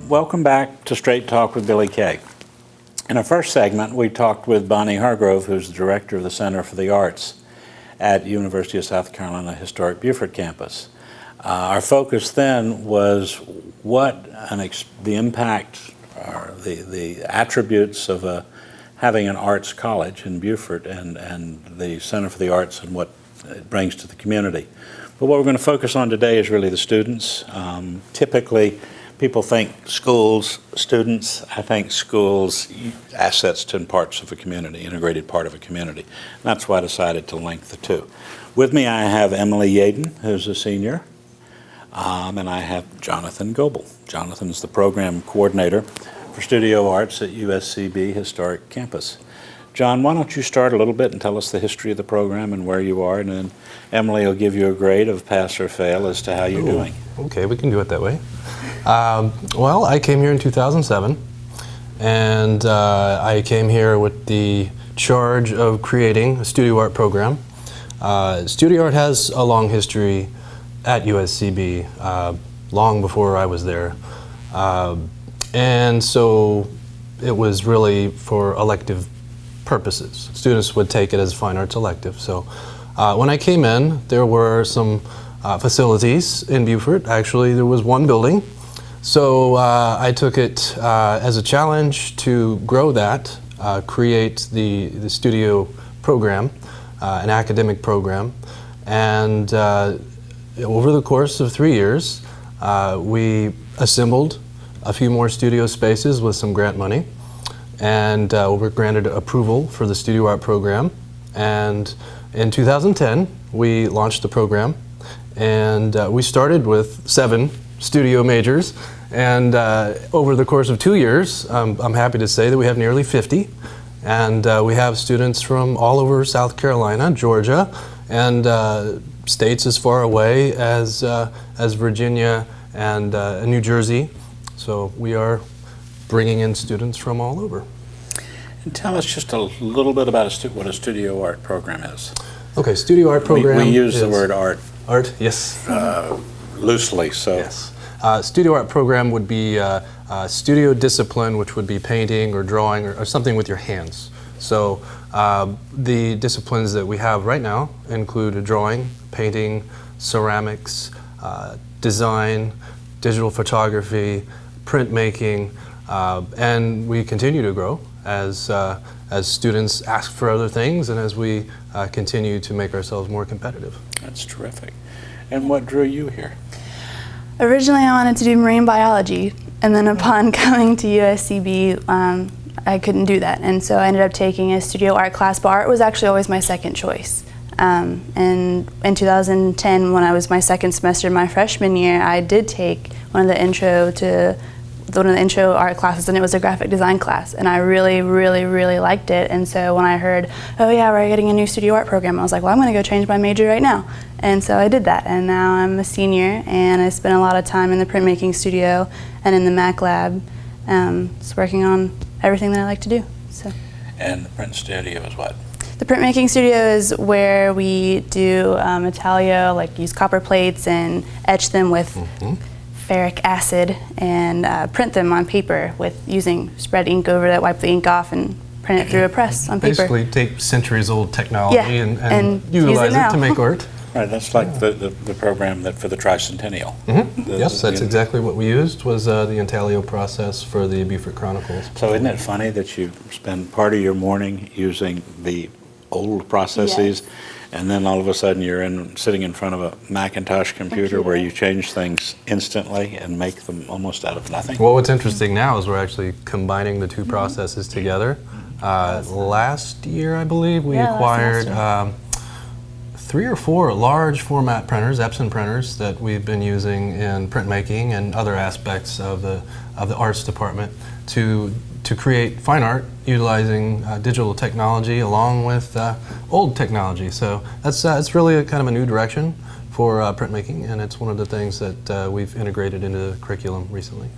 Welcome back to Straight Talk with Billy Kay. In our first segment, we talked with Bonnie Hargrove, who's the director of the Center for the Arts at University of South Carolina Historic Beaufort campus. Our focus then was the impact, or the attributes of having an arts college in Beaufort and the Center for the Arts and what it brings to the community. But what we're going to focus on today is really the students. Typically, people think schools, students. I think schools, assets to parts of a community, integrated part of a community. And that's why I decided to link the two. With me, I have Emily Yaden, who's a senior, and I have Jonathan Goebel. Jonathan is the program coordinator for Studio Arts at USCB Historic Campus. John, why don't you start a little bit and tell us the history of the program and where you are, and then Emily will give you a grade of pass or fail as to how you're doing. Okay, we can do it that way. Well, I came here in 2007, and I came here with the charge of creating a Studio Art program. Studio Art has a long history at USCB, long before I was there. And so it was really for elective purposes. Students would take it as a fine arts elective. So when I came in, there were some facilities in Beaufort. Actually, there was one building. So I took it as a challenge to grow that, create the studio program, an academic program. And over the course of 3 years, we assembled a few more studio spaces with some grant money. And we were granted approval for the Studio Art program. And in 2010, we launched the program. And we started with 7 studio majors. And over the course of 2 years, I'm happy to say that we have nearly 50. And we have students from all over South Carolina, Georgia, and states as far away as Virginia and New Jersey. So we are bringing in students from all over. And tell us just a little bit about what a Studio Art program is. Okay, Studio Art program. We use the word art. Art, yes. Loosely, so. Yes. Studio Art program would be a studio discipline, which would be painting or drawing or something with your hands. So the disciplines that we have right now include drawing, painting, ceramics, design, digital photography, printmaking, and we continue to grow as students ask for other things and as we continue to make ourselves more competitive. That's terrific. And what drew you here? Originally I wanted to do marine biology, and then upon coming to USCB I couldn't do that, and so I ended up taking a Studio Art class, but art was actually always my second choice. And in 2010, when I was my second semester my freshman year, I did take one of the intro art classes, and it was a graphic design class, and I really liked it. And so when I heard, oh yeah, we're getting a new Studio Art program, I was like, well, I'm going to go change my major right now. And so I did that, and now I'm a senior, and I spent a lot of time in the printmaking studio and in the Mac lab, just working on everything that I like to do. So. And the print studio is what? The printmaking studio is where we do intaglio, like use copper plates and etch them with ferric acid and print them on paper with using spread ink over that, wipe the ink off and print it through a press on paper. Basically take centuries-old technology and utilize it to make art. Right, that's like the program that for the tricentennial. Yes, that's exactly what we used, was the intaglio process for the Beaufort Chronicles. So isn't it funny that you spend part of your morning using the old processes, and then all of a sudden you're sitting in front of a Macintosh computer where you change things instantly and make them almost out of nothing? Well, what's interesting now is we're actually combining the two processes together. Last year, I believe, we acquired 3 or 4 large format printers, Epson printers, that we've been using in printmaking and other aspects of the arts department to create fine art utilizing digital technology along with old technology. So that's really kind of a new direction for printmaking, and it's one of the things that we've integrated into the curriculum recently.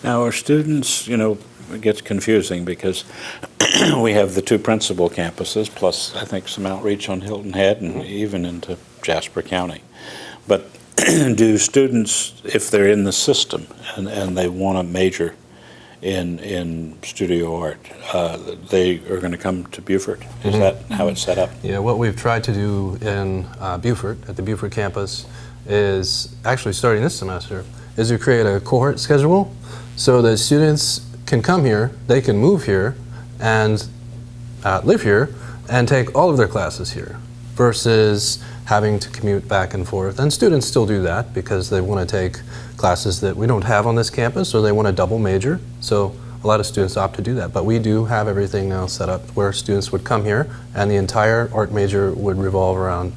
Now, our students, it gets confusing because we have the 2 principal campuses, plus I think some outreach on Hilton Head and even into Jasper County. But do students, if they're in the system and they want to major in studio art, they are going to come to Beaufort? Is that how it's set up? Yeah, what we've tried to do in Beaufort, at the Beaufort campus, is actually starting this semester, is to create a cohort schedule so that students can come here, they can move here, and live here, and take all of their classes here, versus having to commute back and forth. And students still do that because they want to take classes that we don't have on this campus, or they want to double major. So a lot of students opt to do that. But we do have everything now set up where students would come here and the entire art major would revolve around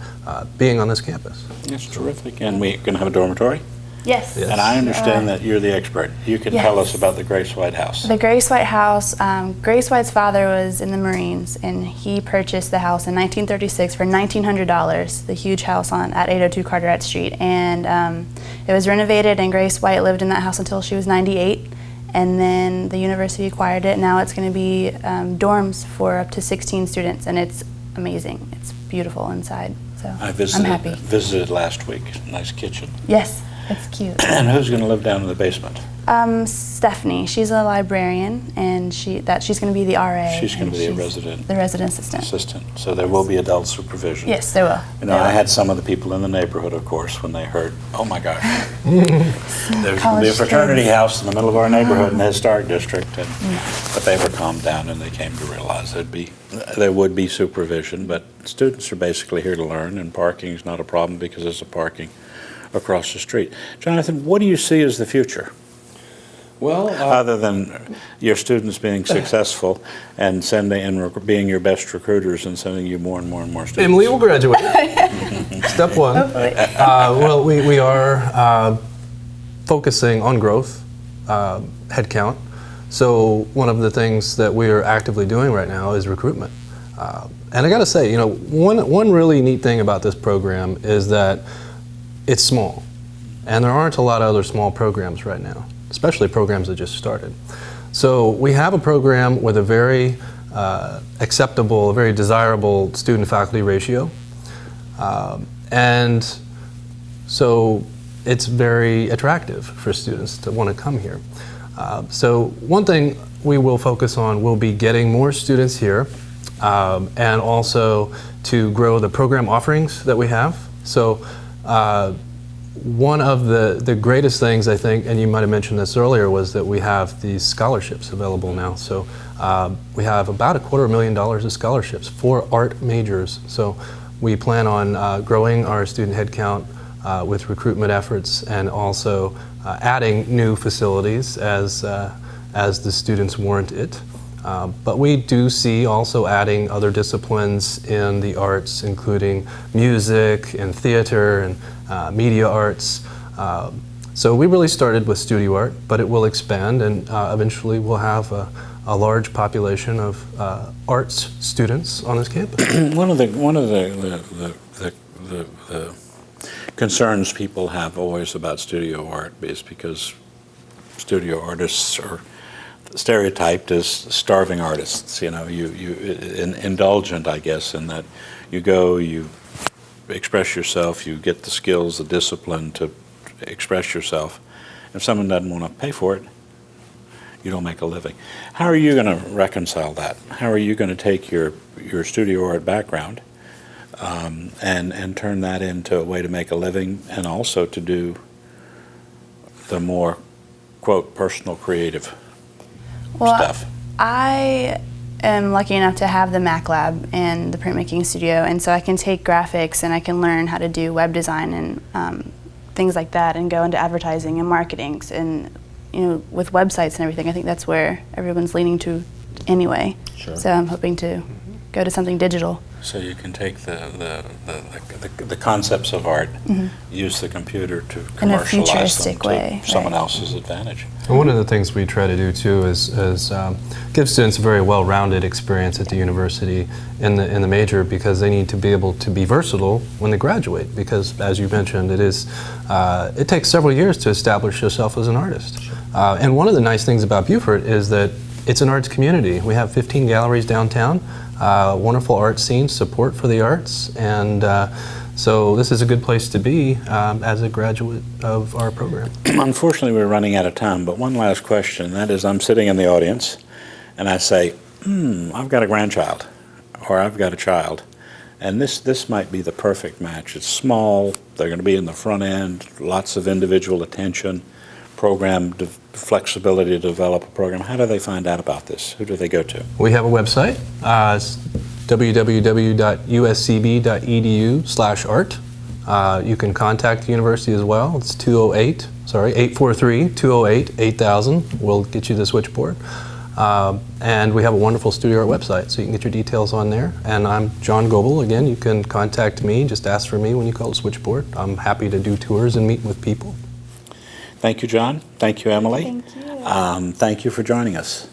being on this campus. That's terrific. And we're going to have a dormitory? Yes. Yes. And I understand that you're the expert. You can tell us about the Grace White House. The Grace White House, Grace White's father was in the Marines, and he purchased the house in 1936 for $1,900, the huge house at 802 Carteret Street. And it was renovated, and Grace White lived in that house until she was 98. And then the university acquired it. Now it's going to be dorms for up to 16 students, and it's amazing. It's beautiful inside. So I I'm happy. visited last week. Nice kitchen. Yes, it's cute. And who's going to live down in the basement? Stephanie, she's a librarian, and she's going to be the RA. She's going to be and the she's resident assistant. So there will be adult supervision. Yes, there will. You know, I had some of the people in the neighborhood, of course, when they heard, oh my gosh, there's going to be a fraternity house in the middle of our neighborhood in the historic district. But they were calmed down, and they came to realize there would be supervision, but students are basically here to learn, and parking is not a problem because there's a parking across the street. Jonathan, what do you see as the future? Well, Other than your students being successful and being your best recruiters and sending you more and more and more students. Emily will graduate. Step one. Well, we are focusing on growth, headcount. So one of the things that we are actively doing right now is recruitment. And I got to say, one really neat thing about this program is that it's small, and there aren't a lot of other small programs right now, especially programs that just started. So we have a program with a very acceptable, very desirable student-faculty ratio. And so it's very attractive for students to want to come here. So one thing we will focus on will be getting more students here, and also to grow the program offerings that we have. So one of the greatest things, I think, and you might have mentioned this earlier, was that we have these scholarships available now. So we have about $250,000 of scholarships for art majors. So we plan on growing our student headcount with recruitment efforts, and also adding new facilities as the students warrant it. But we do see also adding other disciplines in the arts, including music and theater and media arts. So we really started with studio art, but it will expand, and eventually we'll have a large population of arts students on this campus. One of the concerns people have always about studio art is because studio artists are stereotyped as starving artists. Indulgent, I guess, in that you go, you express yourself, you get the skills, the discipline to express yourself. If someone doesn't want to pay for it, you don't make a living. How are you going to reconcile that? How are you going to take your studio art background and turn that into a way to make a living, and also to do the more, quote, personal creative stuff? I am lucky enough to have the Mac Lab and the printmaking studio, and so I can take graphics and I can learn how to do web design and things like that, and go into advertising and marketing, and with websites and everything. I think that's where everyone's leaning to anyway. Sure. So I'm hoping to go to something digital. So you can take the concepts of art, use the computer to commercialize in a futuristic them way, to someone right. else's advantage. And one of the things we try to do too is give students a very well-rounded experience at the university in the major, because they need to be able to be versatile when they graduate. Because, as you mentioned, it takes several years to establish yourself as an artist. Sure. And one of the nice things about Beaufort is that it's an arts community. We have 15 galleries downtown, wonderful art scene, support for the arts, and So this is a good place to be as a graduate of our program. Unfortunately, we're running out of time, but one last question. That is, I'm sitting in the audience, and I say, I've got a grandchild, or I've got a child, and this might be the perfect match. It's small, they're going to be in the front end, lots of individual attention, flexibility to develop a program. How do they find out about this? Who do they go to? We have a website. It's www.uscb.edu/art. You can contact the university as well. It's 843-208-8000. We'll get you the switchboard. And we have a wonderful studio art website, so you can get your details on there. And I'm Jon Goebel. Again, you can contact me. Just ask for me when you call the switchboard. I'm happy to do tours and meet with people. Thank you, John. Thank you, Emily. Thank you. Thank you for joining us.